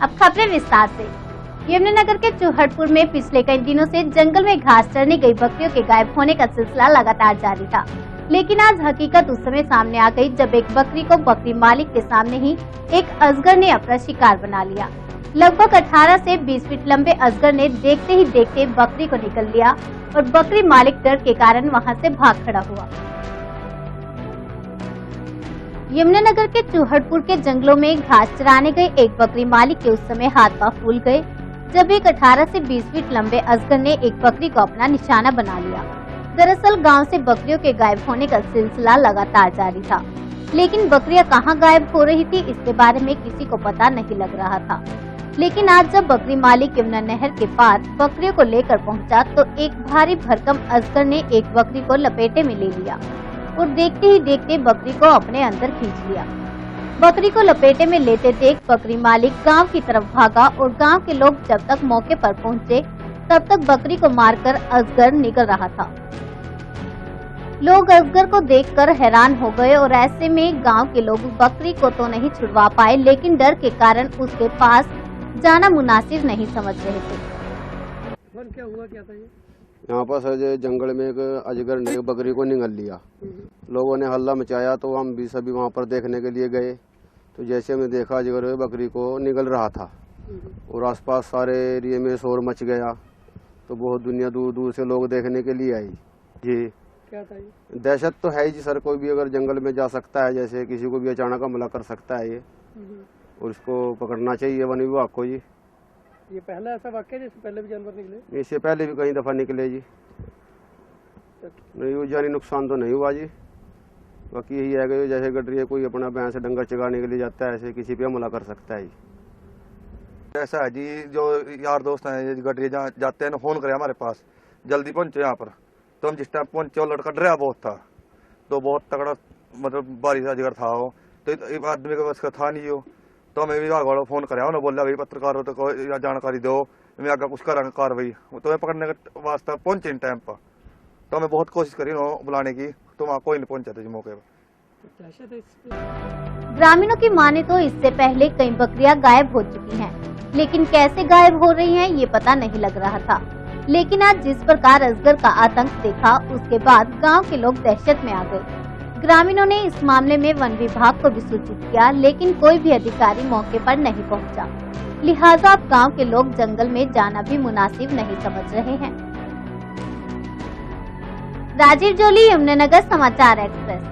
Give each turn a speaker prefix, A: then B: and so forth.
A: अब खबरें विस्तार से। यमुनानगर के चूहड़पुर में पिछले कई दिनों से जंगल में घास चरने गई बकरियों के गायब होने का सिलसिला लगातार जारी था, लेकिन आज हकीकत उस समय सामने आ गई जब एक बकरी को बकरी मालिक के सामने ही एक अजगर ने अपना शिकार बना लिया। लगभग 18 से 20 फीट लंबे अजगर ने देखते ही देखते बकरी को निगल लिया और बकरी मालिक डर के कारण वहां से भाग खड़ा हुआ। यमुनानगर के चूहड़पुर के जंगलों में घास चराने गए एक बकरी मालिक के उस समय हाथ पांव फूल गए जब एक 18 से 20 फीट लंबे अजगर ने एक बकरी को अपना निशाना बना लिया। दरअसल गांव से बकरियों के गायब होने का सिलसिला लगातार जारी था, लेकिन बकरियां कहां गायब हो रही थी इसके बारे में किसी को पता नहीं लग रहा था। लेकिन आज जब बकरी मालिक यमुना नहर के पार बकरियों को लेकर पहुंचा तो एक भारी भरकम अजगर ने एक बकरी को लपेटे में ले लिया और देखते ही देखते बकरी को अपने अंदर खींच लिया। बकरी को लपेटे में लेते देख बकरी मालिक गांव की तरफ भागा और गांव के लोग जब तक मौके पर पहुंचे तब तक बकरी को मारकर अजगर निकल रहा था। लोग अजगर को देखकर हैरान हो गए और ऐसे में गांव के लोग बकरी को तो नहीं छुड़वा पाए, लेकिन डर के कारण उसके पास जाना मुनासिब नहीं समझ रहे थे।
B: क्या हुआ, क्या था ये?
C: यहाँ पर सर जंगल में एक अजगर ने बकरी को निगल लिया। लोगों ने हल्ला मचाया तो हम भी सभी वहाँ पर देखने के लिए गए, तो जैसे हमने देखा अजगर बकरी को निगल रहा था और आसपास सारे एरिया में शोर मच गया, तो बहुत दुनिया दूर दूर से लोग देखने के लिए आई जी।
B: क्या था ये?
C: दहशत तो है जी सर, कोई भी अगर जंगल में जा सकता है, जैसे किसी को भी अचानक हमला कर सकता है ये, और इसको पकड़ना चाहिए वन विभाग को जी।
B: ये पहला ऐसा वाक्य है जिससे पहले भी जानवर निकले?
C: इससे पहले भी कई दफा निकले जी, नहीं जानी नुकसान तो नहीं हुआ जी। बाकी यही है कि जैसे गडरिया कोई अपना भैंस डंगर चगाने के लिए जाता है, ऐसे किसी पे हमला कर सकता है जी।
D: ऐसा है जी, जो यार दोस्त हैं गडरिया जाते हैं ना, फोन करे हमारे पास जल्दी पहुंचे यहाँ पर, तो हम जिस टाइम पहुंचे लड़का डरा बहुत था, तो बहुत तगड़ा मतलब बारिश अजगर था वो, तो आदमी के बस का था नहीं हो, तो हमें विभाग वालों फोन कराया, उन्होंने बोला भाई पत्रकार हो तो जानकारी दो, मैं आगे कुछ करेंगे कार्रवाई, तो मैं पकड़ने के वास्ते पहुंचे इन टाइम पर, तो हमें बहुत कोशिश करी बुलाने की, तो वहाँ कोई नहीं पहुंचा था जी मौके पर।
A: ग्रामीणों की माने तो इससे पहले कई बकरियां गायब हो चुकी हैं, लेकिन कैसे गायब हो रही हैं ये पता नहीं लग रहा था। लेकिन आज जिस प्रकार अजगर का आतंक देखा उसके बाद गांव के लोग दहशत में आ गए। ग्रामीणों ने इस मामले में वन विभाग को भी सूचित किया, लेकिन कोई भी अधिकारी मौके पर नहीं पहुंचा। लिहाजा अब गांव के लोग जंगल में जाना भी मुनासिब नहीं समझ रहे हैं। राजीव जोली, यमुनानगर समाचार एक्सप्रेस।